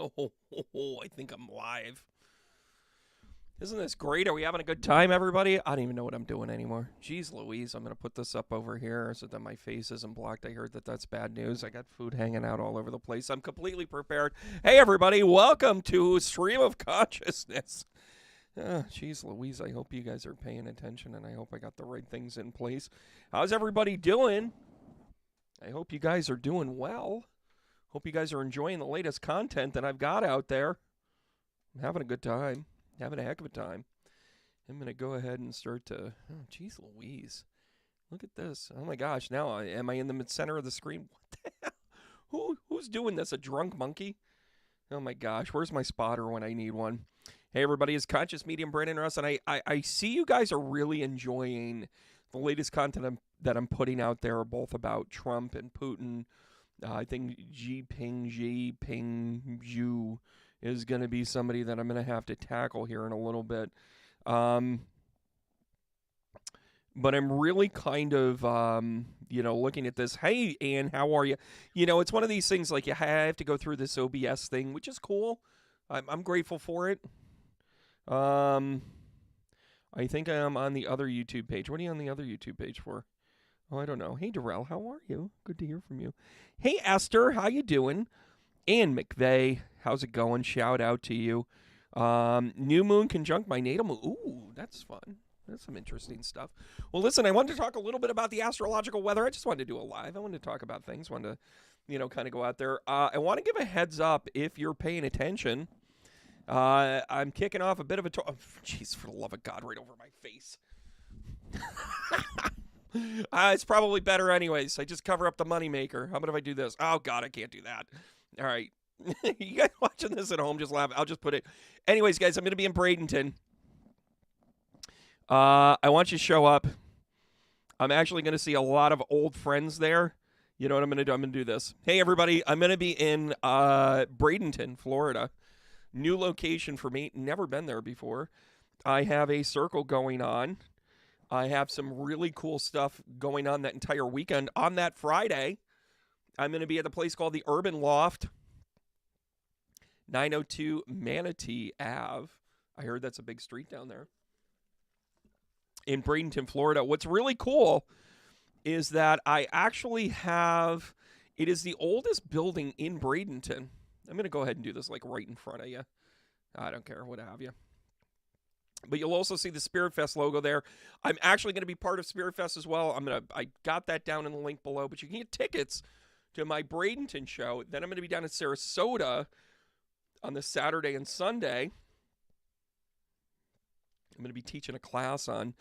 I think I'm live. Isn't this great? Are we having a good time, everybody? I don't even know what I'm doing anymore. Jeez Louise, I'm going to put this up over here so that my face isn't blocked. I heard that that's bad news. I got food hanging out all over the place. I'm completely prepared. Hey, everybody, welcome to Stream of Consciousness. Jeez Louise, I hope you guys are paying attention, and I hope I got the right things in place. How's everybody doing? I hope you guys are doing well. Hope you guys are enjoying the latest content that I've got out there. I'm having a good time. Having a heck of a time. I'm going to go ahead and start to... Oh, jeez Louise. Look at this. Oh, my gosh. Now, am I in the center of the screen? What the hell? Who's doing this? A drunk monkey? Oh, my gosh. Where's my spotter when I need one? Hey, everybody. It's Conscious Medium Bradenton Russ, and I see you guys are really enjoying the latest content that I'm putting out there, both about Trump and Putin. I think Xi Jinping is going to be somebody that I'm going to have to tackle here in a little bit. But I'm really kind of, looking at this. Hey, Ann, how are you? It's one of these things like you have to go through this OBS thing, which is cool. I'm grateful for it. I think I'm on the other YouTube page. What are you on the other YouTube page for? Oh, I don't know. Hey, Darrell, how are you? Good to hear from you. Hey, Esther, how you doing? Ann McVeigh, how's it going? Shout out to you. New moon conjunct my natal moon. Ooh, that's fun. That's some interesting stuff. Well, listen, I wanted to talk a little bit about the astrological weather. I just wanted to do a live. I wanted to talk about things. Wanted to, kind of go out there. I want to give a heads up if you're paying attention. I'm kicking off a bit of a talk. Oh, jeez, for the love of God, right over my face. It's probably better anyways. I just cover up the moneymaker. How about if I do this? Oh, God, I can't do that. All right. You guys watching this at home, just laugh. I'll just put it. Anyways, guys, I'm going to be in Bradenton. I want you to show up. I'm actually going to see a lot of old friends there. You know what I'm going to do? I'm going to do this. Hey, everybody. I'm going to be in Bradenton, Florida. New location for me. Never been there before. I have a circle going on. I have some really cool stuff going on that entire weekend. On that Friday, I'm going to be at a place called the Urban Loft, 902 Manatee Ave. I heard that's a big street down there in Bradenton, Florida. What's really cool is that I actually have, it is the oldest building in Bradenton. I'm going to go ahead and do this like right in front of you. I don't care, what have you. But you'll also see the Spirit Fest logo there. I'm actually going to be part of Spirit Fest as well. I got that down in the link below, but you can get tickets to my Bradenton show. Then I'm going to be down in Sarasota on the Saturday and Sunday. I'm going to be teaching a class on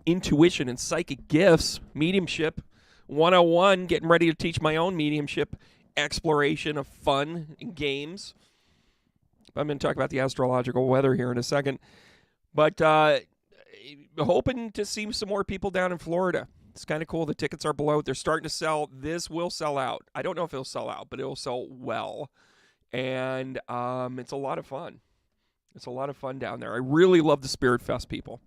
intuition and psychic gifts, mediumship 101, getting ready to teach my own mediumship exploration of fun and games. I'm going to talk about the astrological weather here in a second. But hoping to see some more people down in Florida. It's kind of cool. The tickets are below. They're starting to sell. This will sell out. I don't know if it'll sell out, but it'll sell well. And it's a lot of fun. It's a lot of fun down there. I really love the Spirit Fest people.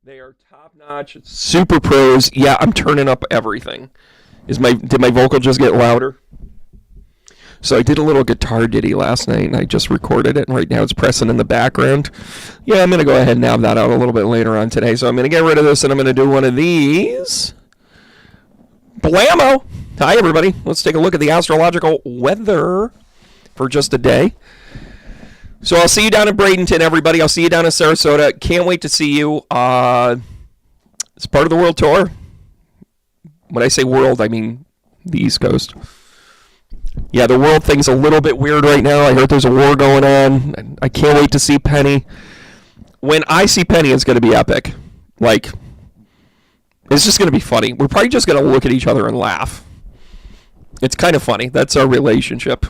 They are top-notch, super pros. Yeah, I'm turning up everything. Did my vocal just get louder? So I did a little guitar ditty last night, and I just recorded it, and right now it's pressing in the background. Yeah, I'm going to go ahead and have that out a little bit later on today. So I'm going to get rid of this, and I'm going to do one of these. Blammo! Hi, everybody. Let's take a look at the astrological weather for just a day. So I'll see you down in Bradenton, everybody. I'll see you down in Sarasota. Can't wait to see you. It's part of the world tour. When I say world, I mean the East Coast. Yeah, the world thing's a little bit weird right now. I heard there's a war going on. I can't wait to see Penny. When I see Penny, it's going to be epic. Like, it's just going to be funny. We're probably just going to look at each other and laugh. It's kind of funny. That's our relationship.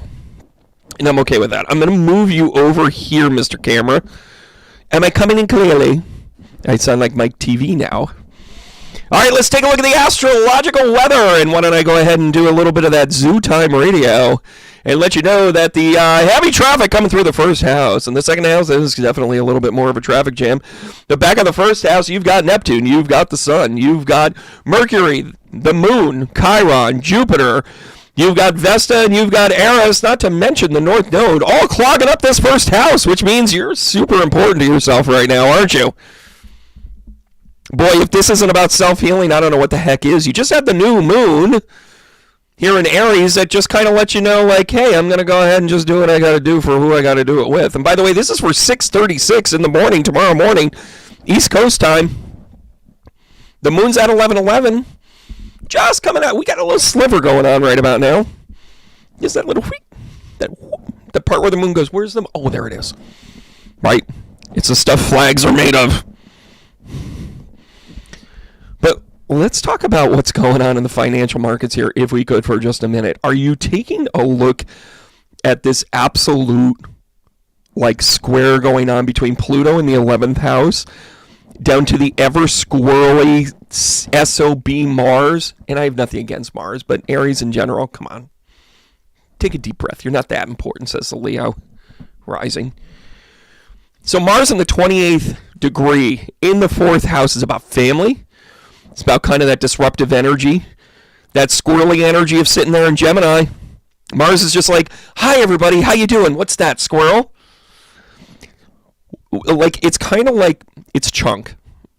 And I'm okay with that. I'm going to move you over here, Mr. Camera. Am I coming in clearly? I sound like Mike TV now. All right, let's take a look at the astrological weather. And why don't I go ahead and do a little bit of that Zoo Time Radio and let you know that the heavy traffic coming through the first house. And the second house is definitely a little bit more of a traffic jam. The back of the first house, you've got Neptune, you've got the Sun, you've got Mercury, the Moon, Chiron, Jupiter, You've got Vesta and you've got Eris, not to mention the North Node, all clogging up this first house, which means you're super important to yourself right now, aren't you? Boy, if this isn't about self-healing, I don't know what the heck is. You just had the new moon here in Aries that just kind of lets you know, like, hey, I'm going to go ahead and just do what I got to do for who I got to do it with. And by the way, this is for 6:36 in the morning, tomorrow morning, East Coast time. The moon's at 11:11. Just coming out. We got a little sliver going on right about now. Is that little that part where the moon goes, where's the... Oh, there it is. Right? It's the stuff flags are made of. But let's talk about what's going on in the financial markets here, if we could, for just a minute. Are you taking a look at this absolute, like, square going on between Pluto in the 11th house down to the ever squirrely SOB Mars? And I have nothing against Mars, but Aries in general, come on. Take a deep breath. You're not that important, says the Leo rising. So Mars in the 28th degree in the 4th house is about family. It's about kind of that disruptive energy, that squirrely energy of sitting there in Gemini. Mars is just like, hi, everybody. How you doing? What's that, squirrel? Like, it's kind of like, it's chunk.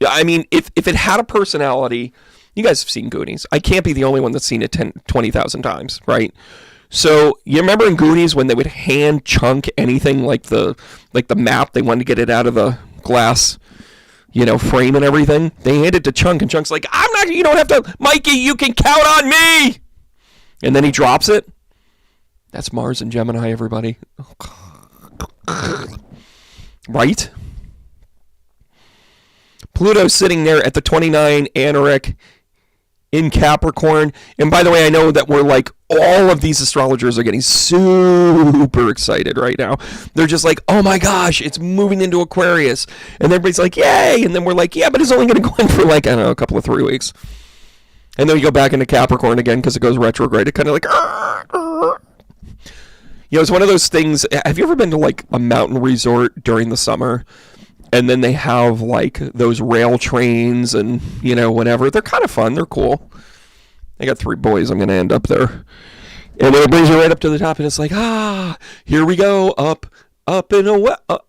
I mean, if it had a personality, you guys have seen Goonies. I can't be the only one that's seen it 20,000 times, right? So you remember in Goonies when they would hand chunk anything like the map, they wanted to get it out of the glass, frame and everything. They hand it to Chunk, and Chunk's like, you don't have to, Mikey, you can count on me. And then he drops it. That's Mars and Gemini, everybody. Right? Pluto's sitting there at the 29 Anaric in Capricorn. And by the way, I know that we're like, all of these astrologers are getting super excited right now. They're just like, oh my gosh, it's moving into Aquarius. And everybody's like, yay. And then we're like, yeah, but it's only going to go in for like, I don't know, a couple of 3 weeks. And then we go back into Capricorn again because it goes retrograde. It kind of like, it's one of those things. Have you ever been to like a mountain resort during the summer? And then they have like those rail trains and, whatever. They're kind of fun. They're cool. I got 3 boys. I'm going to end up there. And then it brings you right up to the top. And it's like, here we go. Up and away. Up.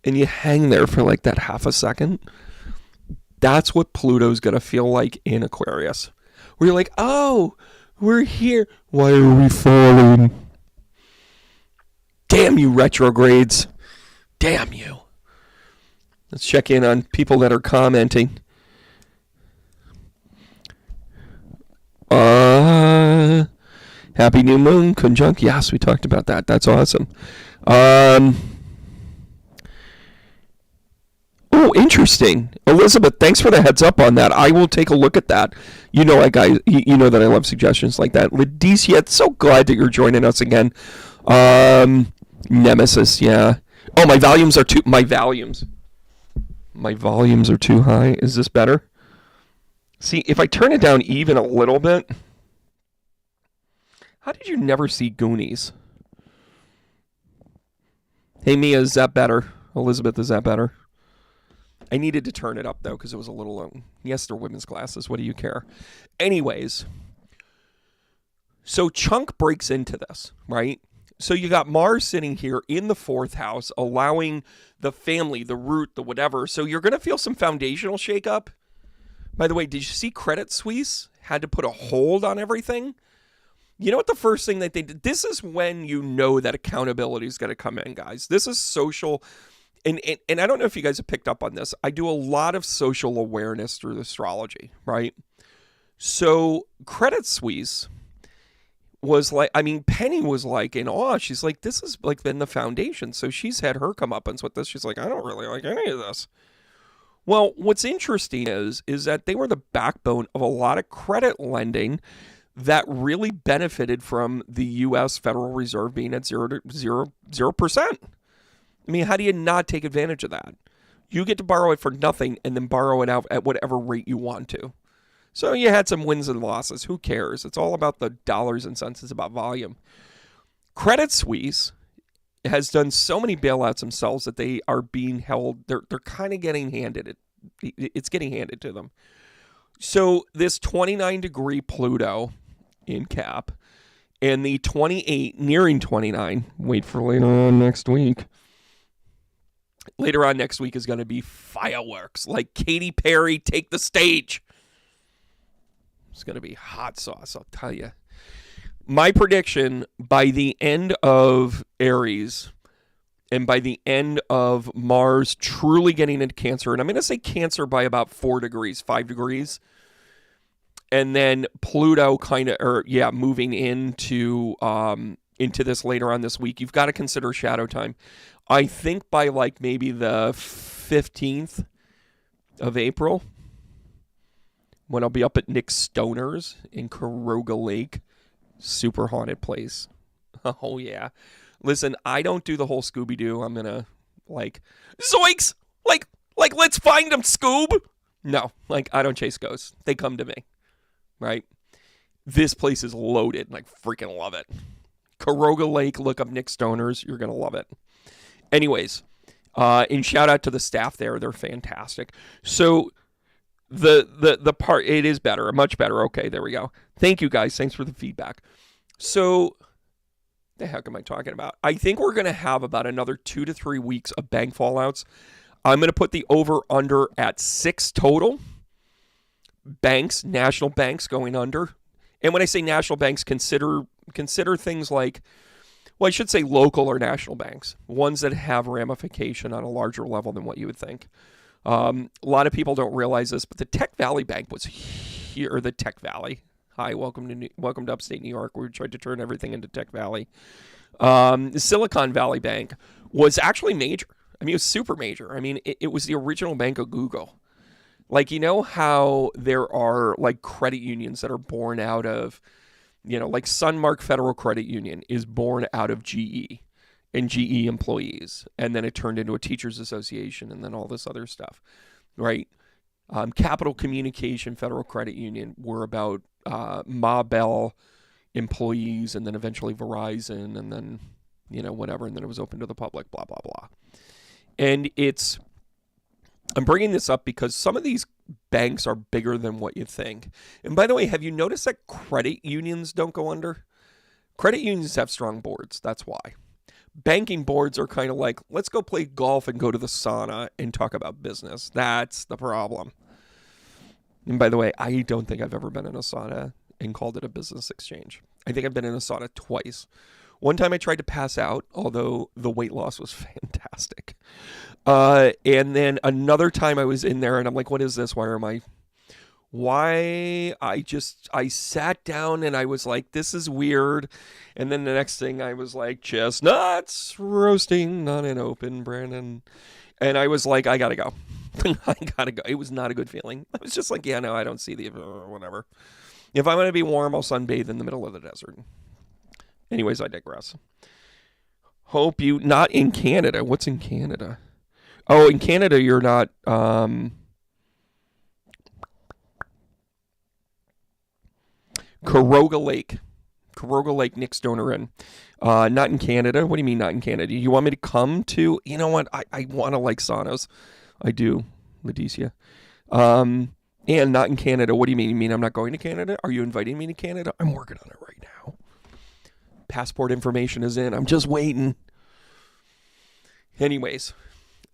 And you hang there for like that half a second. That's what Pluto's going to feel like in Aquarius. Where you're like, oh, we're here. Why are we falling? Damn you, retrogrades. Damn you. Let's check in on people that are commenting. Happy New Moon, conjunct. Yes, we talked about that. That's awesome. Oh, interesting. Elizabeth, thanks for the heads up on that. I will take a look at that. You know that I love suggestions like that. Leticia, so glad that you're joining us again. Nemesis, yeah. Oh, my volumes are too high. Is this better? See, if I turn it down even a little bit. How did you never see Goonies? Hey, Mia, is that better? Elizabeth, is that better? I needed to turn it up, though, because it was a little low. Yes, they're women's classes. What do you care? Anyways, so Chunk breaks into this, right? So you got Mars sitting here in the 4th house, allowing the family, the root, the whatever. So you're going to feel some foundational shakeup. By the way, did you see Credit Suisse had to put a hold on everything? You know what the first thing that they did? This is when you know that accountability is going to come in, guys. This is social. And I don't know if you guys have picked up on this. I do a lot of social awareness through astrology, right? So Credit Suisse was like, Penny was like in awe. She's like, this has like been the foundation. So she's had her comeuppance with this. She's like, I don't really like any of this. Well, what's interesting is that they were the backbone of a lot of credit lending that really benefited from the U.S. Federal Reserve being at 0%. I mean, how do you not take advantage of that? You get to borrow it for nothing and then borrow it out at whatever rate you want to. So you had some wins and losses. Who cares? It's all about the dollars and cents. It's about volume. Credit Suisse has done so many bailouts themselves that they are being held. They're kind of getting handed. It's getting handed to them. So this 29 degree Pluto in Cap And the 28, nearing 29, wait for later on next week. Later on next week is going to be fireworks. Like Katy Perry, take the stage. It's going to be hot sauce, I'll tell you. My prediction, by the end of Aries and by the end of Mars truly getting into Cancer, and I'm going to say Cancer by about 4 degrees, 5 degrees, and then Pluto moving into this later on this week. You've got to consider shadow time. I think by like maybe the 15th of April, when I'll be up at Nick Stoner's in Caroga Lake, super haunted place. Oh yeah. Listen, I don't do the whole Scooby-Doo. I'm gonna zoinks! Like let's find them, Scoob! No, I don't chase ghosts. They come to me. Right? This place is loaded. Freaking love it. Caroga Lake, look up Nick Stoner's. You're going to love it. Anyways, and shout out to the staff there. They're fantastic. So the part, it is better, much better. Okay, there we go. Thank you guys. Thanks for the feedback. So the heck am I talking about? I think we're going to have about another 2 to 3 weeks of bank fallouts. I'm going to put the over-under at 6 total. Banks, national banks going under. And when I say national banks, consider things like, well, I should say local or national banks, ones that have ramification on a larger level than what you would think. A lot of people don't realize this, but the Tech Valley Bank was here, or the Tech Valley. Hi, welcome to upstate New York. We tried to turn everything into Tech Valley. The Silicon Valley Bank was actually major. I mean, it was super major. I mean, it was the original bank of Google. You know how there are credit unions that are born out of, Sunmark Federal Credit Union is born out of GE and GE employees. And then it turned into a teachers association and then all this other stuff, right? Capital Communication Federal Credit Union were about Ma Bell employees and then eventually Verizon and then, whatever. And then it was open to the public, blah, blah, blah. And I'm bringing this up because some of these banks are bigger than what you think. And by the way, have you noticed that credit unions don't go under? Credit unions have strong boards. That's why. Banking boards are kind of like, let's go play golf and go to the sauna and talk about business. That's the problem. And by the way, I don't think I've ever been in a sauna and called it a business exchange. I think I've been in a sauna twice. One time I tried to pass out, although the weight loss was fantastic. And then another time I was in there and I'm like, what is this? I sat down and I was like, this is weird. And then the next thing I was like, chestnuts roasting, not an open, Brandon. And I was like, I gotta go. I gotta go. It was not a good feeling. I was just like, yeah, no, I don't see the, whatever. If I'm going to be warm, I'll sunbathe in the middle of the desert. Anyways, I digress. Hope you, not in Canada. What's in Canada? Oh, in Canada, you're not, Caroga Lake, Nick Stoner in. Not in Canada. What do you mean not in Canada? You want me to come to, you know what? I want to like saunas. I do, Leticia. And not in Canada. What do you mean? You mean I'm not going to Canada? Are you inviting me to Canada? I'm working on it right now. Passport information is in. I'm just waiting. Anyways,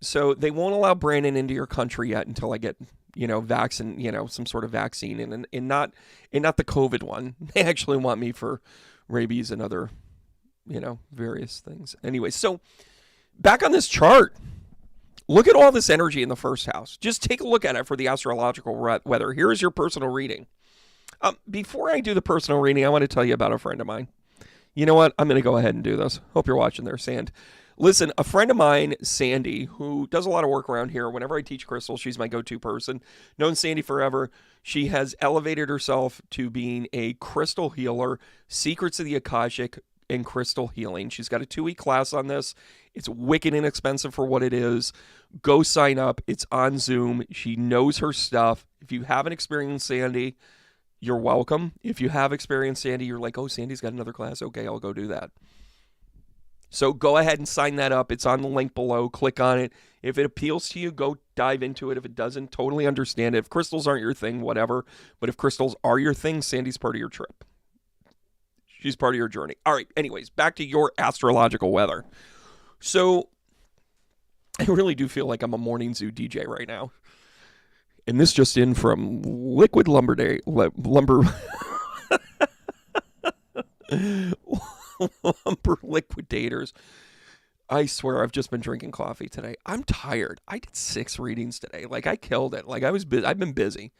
so they won't allow Brandon into your country yet until I get, some sort of vaccine and not the COVID one. They actually want me for rabies and other, various things. Anyway, so back on this chart, look at all this energy in the first house. Just take a look at it for the astrological weather. Here's your personal reading. Before I do the personal reading, I want to tell you about a friend of mine. You know what? I'm going to go ahead and do this. Hope you're watching there, Sand. Listen, a friend of mine, Sandy, who does a lot of work around here. Whenever I teach crystals, she's my go-to person. Known Sandy forever. She has elevated herself to being a crystal healer, Secrets of the Akashic, and crystal healing. She's got a 2-week class on this. It's wicked inexpensive for what it is. Go sign up. It's on Zoom. She knows her stuff. If you haven't experienced Sandy, you're welcome. If you have experienced Sandy, you're like, oh, Sandy's got another class. Okay, I'll go do that. So go ahead and sign that up. It's on the link below. Click on it. If it appeals to you, go dive into it. If it doesn't, totally understand it. If crystals aren't your thing, whatever. But if crystals are your thing, Sandy's part of your trip. She's part of your journey. All right, anyways, back to your astrological weather. So I really do feel like I'm a morning zoo DJ right now. And this just in from Liquid Lumber Day, Lumber Liquidators. I swear I've just been drinking coffee today. I'm tired. I did 6 readings today. Like, I killed it. Like, I've been busy.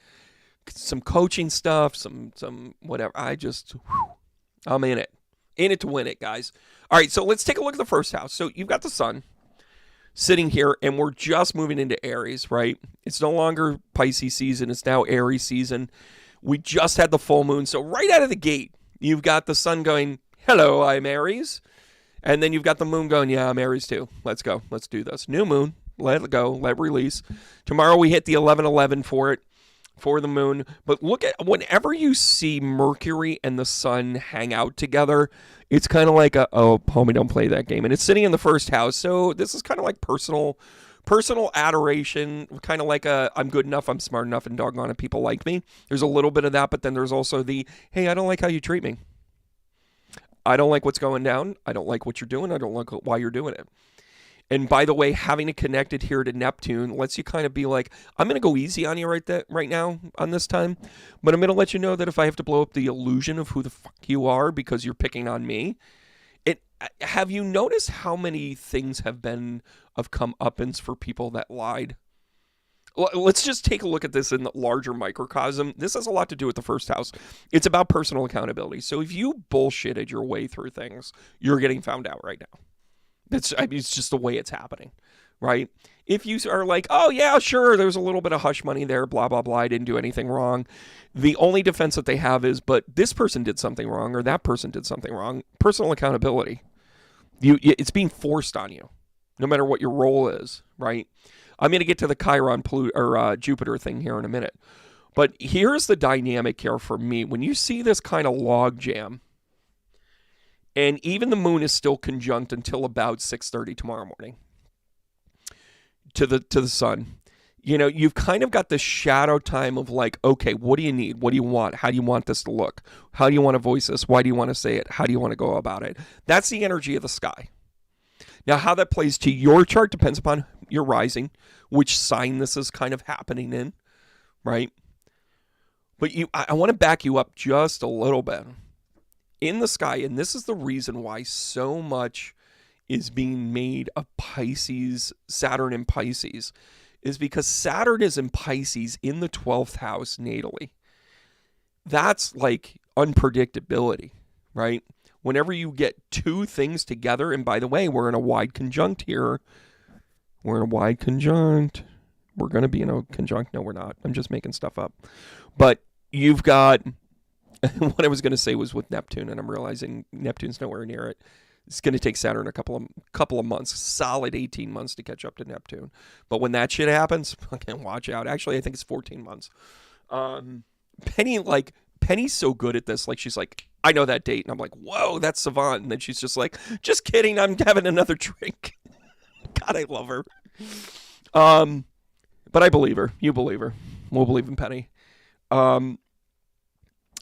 Some coaching stuff, some whatever. I'm in it. In it to win it, guys. All right, so let's take a look at the first house. So you've got the sun sitting here, and we're just moving into Aries, right? It's no longer Pisces season. It's now Aries season. We just had the full moon. So right out of the gate, you've got the sun going, hello, I'm Aries. And then you've got the moon going, yeah, I'm Aries too. Let's go. Let's do this. New moon. Let it go. Let it release. Tomorrow we hit the 11:11 for it, for the moon. But look at, whenever you see Mercury and the sun hang out together, it's kind of like oh, homie, don't play that game. And it's sitting in the first house. So this is kind of like personal adoration, kind of like I'm good enough, I'm smart enough, and doggone it, people like me. There's a little bit of that, but then there's also the, hey, I don't like how you treat me. I don't like what's going down. I don't like what you're doing. I don't like why you're doing it. And by the way, having it connected here to Neptune lets you kind of be like, I'm going to go easy on you right now on this time, but I'm going to let you know that if I have to blow up the illusion of who the fuck you are because you're picking on me. Have you noticed how many things have been of comeuppance for people that lied? Let's just take a look at this in the larger microcosm. This has a lot to do with the first house. It's about personal accountability. So if you bullshitted your way through things, you're getting found out right now. It's just the way it's happening, right? If you are like, oh yeah, sure, there's a little bit of hush money there, blah, blah, blah, I didn't do anything wrong. The only defense that they have is, but this person did something wrong or that person did something wrong. Personal accountability. It's being forced on you, no matter what your role is, right? I'm going to get to the Chiron Jupiter thing here in a minute. But here's the dynamic here for me. When you see this kind of log jam, and even the moon is still conjunct until about 6:30 tomorrow morning to the sun, you know, you've kind of got the shadow time of like, okay, what do you need? What do you want? How do you want this to look? How do you want to voice this? Why do you want to say it? How do you want to go about it? That's the energy of the sky. Now, how that plays to your chart depends upon your rising, which sign this is kind of happening in, right? But I want to back you up just a little bit. In the sky, and this is the reason why so much is being made of Pisces, Saturn in Pisces, is because Saturn is in Pisces in the 12th house natally. That's like unpredictability, right? Whenever you get two things together, and by the way, we're in a wide conjunct here. We're in a wide conjunct. We're going to be in a conjunct. No, we're not. I'm just making stuff up. But you've got, what I was going to say was with Neptune, and I'm realizing Neptune's nowhere near it. It's going to take Saturn a couple of months, solid 18 months to catch up to Neptune. But when that shit happens, fucking watch out. Actually, I think it's 14 months. Penny's so good at this. Like, she's like, I know that date. And I'm like, whoa, that's savant. And then she's just like, just kidding. I'm having another drink. God, I love her. But I believe her. You believe her. We'll believe in Penny.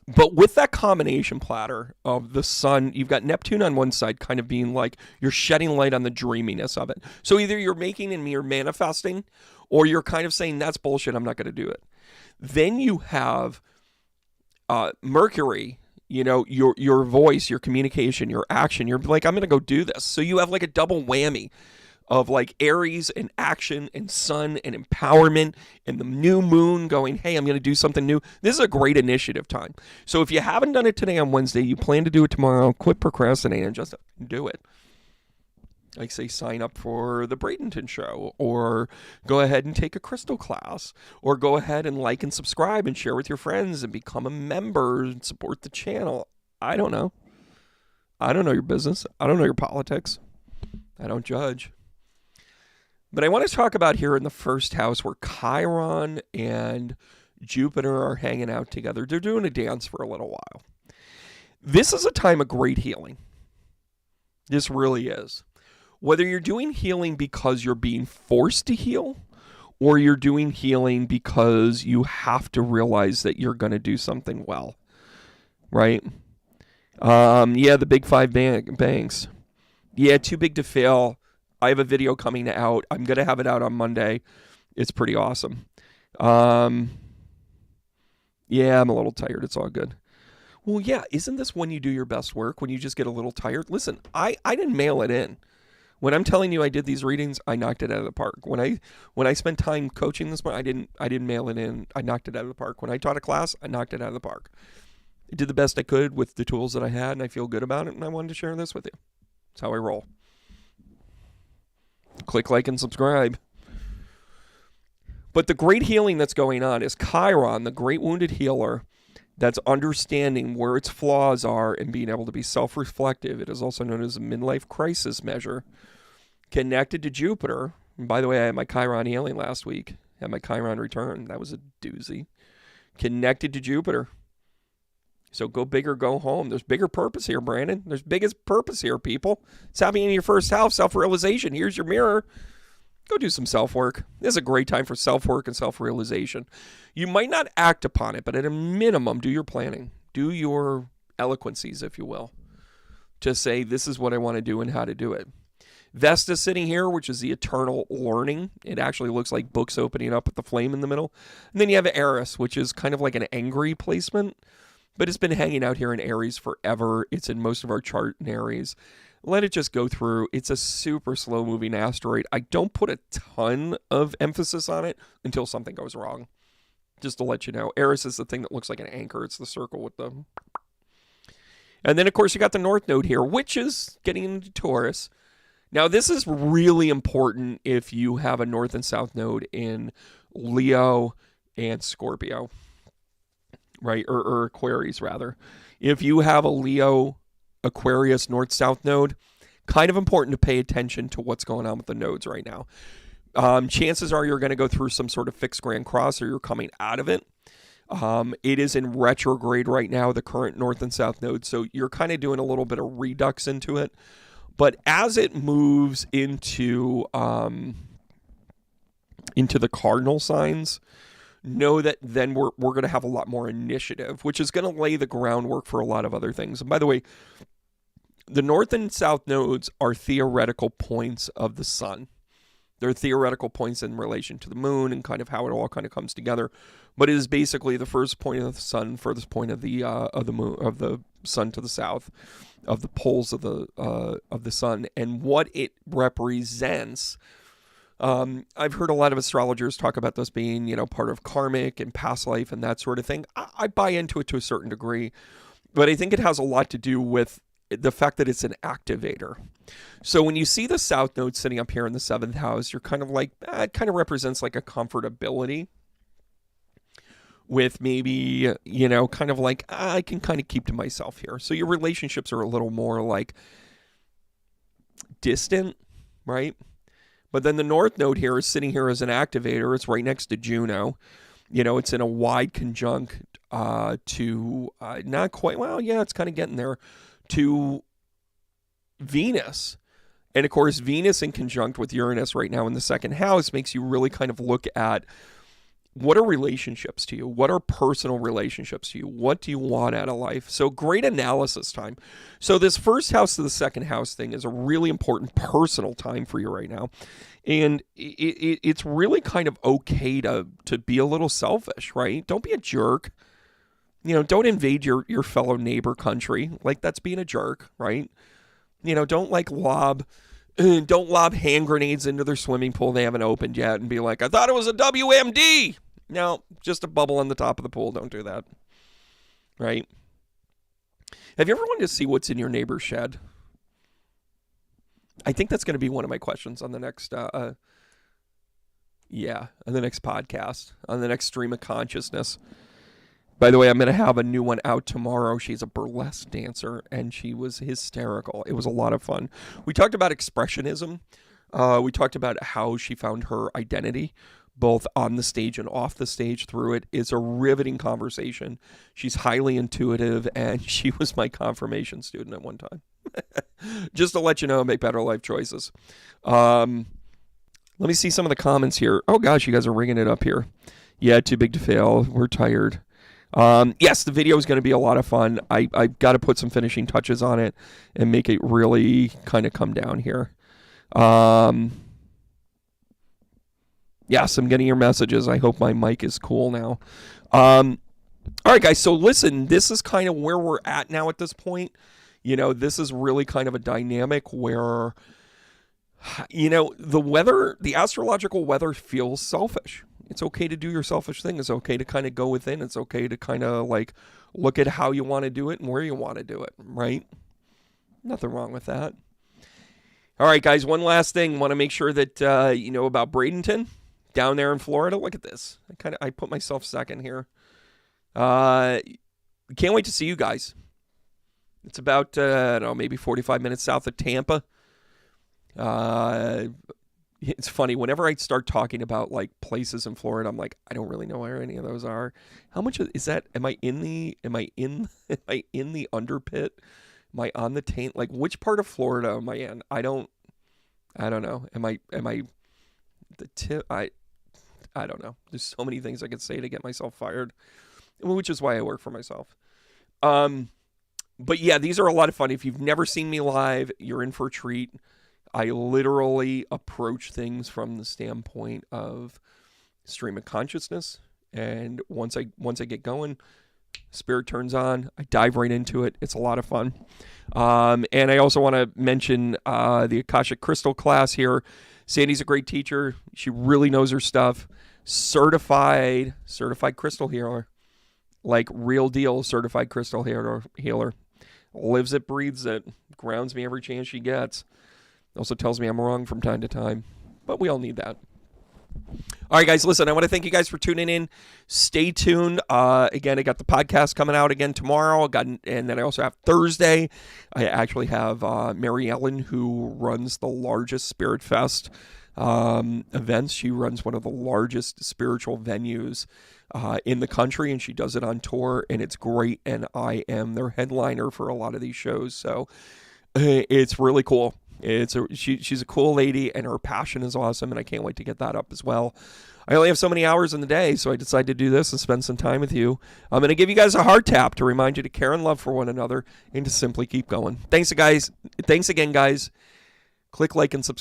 But with that combination platter of the sun, you've got Neptune on one side kind of being like, you're shedding light on the dreaminess of it. So either you're making and you're manifesting, or you're kind of saying, that's bullshit, I'm not going to do it. Then you have Mercury, you know, your voice, your communication, your action. You're like, I'm going to go do this. So you have like a double whammy of like Aries and action and sun and empowerment and the new moon going, hey, I'm going to do something new. This is a great initiative time. So if you haven't done it today on Wednesday, you plan to do it tomorrow, quit procrastinating and just do it. Like, say, sign up for the Bradenton show, or go ahead and take a crystal class, or go ahead and like and subscribe and share with your friends and become a member and support the channel. I don't know. I don't know your business. I don't know your politics. I don't judge. But I want to talk about here in the first house where Chiron and Jupiter are hanging out together. They're doing a dance for a little while. This is a time of great healing. This really is. Whether you're doing healing because you're being forced to heal, or you're doing healing because you have to realize that you're going to do something well, right? Yeah, the big five banks. Yeah, too big to fail. I have a video coming out. I'm going to have it out on Monday. It's pretty awesome. Um, yeah, I'm a little tired. It's all good. Well, yeah, isn't this when you do your best work, when you just get a little tired? Listen, I didn't mail it in. When I'm telling you I did these readings, I knocked it out of the park. When I spent time coaching this morning, I didn't mail it in. I knocked it out of the park. When I taught a class, I knocked it out of the park. I did the best I could with the tools that I had, and I feel good about it, and I wanted to share this with you. That's how I roll. Click like and subscribe. But the great healing that's going on is Chiron, the great wounded healer, that's understanding where its flaws are and being able to be self-reflective. It is also known as a midlife crisis measure, connected to Jupiter. And by the way, I had my Chiron healing last week. I had my Chiron return. That was a doozy. Connected to Jupiter. So go big or go home. There's bigger purpose here, Brandon. There's biggest purpose here, people. It's happening in your first house, self-realization. Here's your mirror. Go do some self-work. This is a great time for self-work and self-realization. You might not act upon it, but at a minimum, do your planning. Do your eloquencies, if you will, to say, this is what I want to do and how to do it. Vesta sitting here, which is the eternal learning. It actually looks like books opening up with the flame in the middle. And then you have Eris, which is kind of like an angry placement, but it's been hanging out here in Aries forever. It's in most of our chart in Aries. Let it just go through. It's a super slow-moving asteroid. I don't put a ton of emphasis on it until something goes wrong. Just to let you know. Eris is the thing that looks like an anchor. It's the circle with the... And then, of course, you got the North Node here, which is getting into Taurus. Now, this is really important if you have a North and South Node in Leo and Scorpio. Right? Or Aquarius, rather. If you have a Leo... Aquarius North-South node, kind of important to pay attention to what's going on with the nodes right now. Chances are you're going to go through some sort of fixed grand cross or you're coming out of it. It is in retrograde right now, the current North and South node, so you're kind of doing a little bit of redux into it. But as it moves into the cardinal signs, know that then we're going to have a lot more initiative, which is going to lay the groundwork for a lot of other things. And by the way, the North and South nodes are theoretical points of the sun. They're theoretical points in relation to the moon and kind of how it all kind of comes together. But it is basically the first point of the sun, furthest point of the moon, of the sun to the south, of the poles of the sun, and what it represents. I've heard a lot of astrologers talk about this being, part of karmic and past life and that sort of thing. I buy into it to a certain degree, but I think it has a lot to do with the fact that it's an activator. So when you see the South Node sitting up here in the 7th house, you're kind of like, it kind of represents like a comfortability with maybe, kind of like, I can kind of keep to myself here. So your relationships are a little more like distant, right? But then the North Node here is sitting here as an activator. It's right next to Juno. It's in a wide conjunct to not quite, well, yeah, it's kind of getting there, to Venus. And of course, Venus in conjunct with Uranus right now in the 2nd house makes you really kind of look at what are relationships to you? What are personal relationships to you? What do you want out of life? So great analysis time. So this 1st house to the 2nd house thing is a really important personal time for you right now. And it's really kind of okay to be a little selfish, right? Don't be a jerk. Don't invade your fellow neighbor country. Like, that's being a jerk, right? Don't lob hand grenades into their swimming pool they haven't opened yet and be like, I thought it was a WMD. No, just a bubble on the top of the pool. Don't do that. Right? Have you ever wanted to see what's in your neighbor's shed? I think that's going to be one of my questions on the next, on the next podcast, on the next stream of consciousness. By the way, I'm going to have a new one out tomorrow. She's a burlesque dancer, and she was hysterical. It was a lot of fun. We talked about expressionism. We talked about how she found her identity, both on the stage and off the stage through it. It's a riveting conversation. She's highly intuitive, and she was my confirmation student at one time. Just to let you know, make better life choices. Let me see some of the comments here. Oh, gosh, you guys are ringing it up here. Yeah, too big to fail. We're tired. Yes, the video is going to be a lot of fun. I've got to put some finishing touches on it and make it really kind of come down here. Yes, I'm getting your messages. I hope my mic is cool now. All right, guys. So listen, this is kind of where we're at now at this point. This is really kind of a dynamic where, the weather, the astrological weather feels selfish. It's okay to do your selfish thing. It's okay to kind of go within. It's okay to kind of like look at how you want to do it and where you want to do it, right? Nothing wrong with that. All right, guys, one last thing. Want to make sure that you know about Bradenton down there in Florida. Look at this. I put myself second here. Can't wait to see you guys. It's about, I don't know, maybe 45 minutes south of Tampa. It's funny. Whenever I start talking about like places in Florida, I'm like, I don't really know where any of those are. How much is that? Am I in the underpit? Am I on the taint? Like, which part of Florida am I in? I don't know. Am I the tip? I don't know. There's so many things I could say to get myself fired, which is why I work for myself. But yeah, these are a lot of fun. If you've never seen me live, you're in for a treat. I literally approach things from the standpoint of stream of consciousness. And once I get going, spirit turns on. I dive right into it. It's a lot of fun. And I also want to mention the Akashic Crystal class here. Sandy's a great teacher. She really knows her stuff. Certified crystal healer. Like real deal certified crystal healer. Lives it, breathes it. Grounds me every chance she gets. Also tells me I'm wrong from time to time. But we all need that. All right, guys, listen, I want to thank you guys for tuning in. Stay tuned. Again, I got the podcast coming out again tomorrow. And then I also have Thursday. I actually have Mary Ellen, who runs the largest Spirit Fest events. She runs one of the largest spiritual venues in the country, and she does it on tour, and it's great. And I am their headliner for a lot of these shows. So it's really cool. She's a cool lady, and her passion is awesome, and I can't wait to get that up as well. I only have so many hours in the day, so I decided to do this and spend some time with you. I'm going to give you guys a heart tap to remind you to care and love for one another and to simply keep going. Thanks again, guys. Click like and subscribe.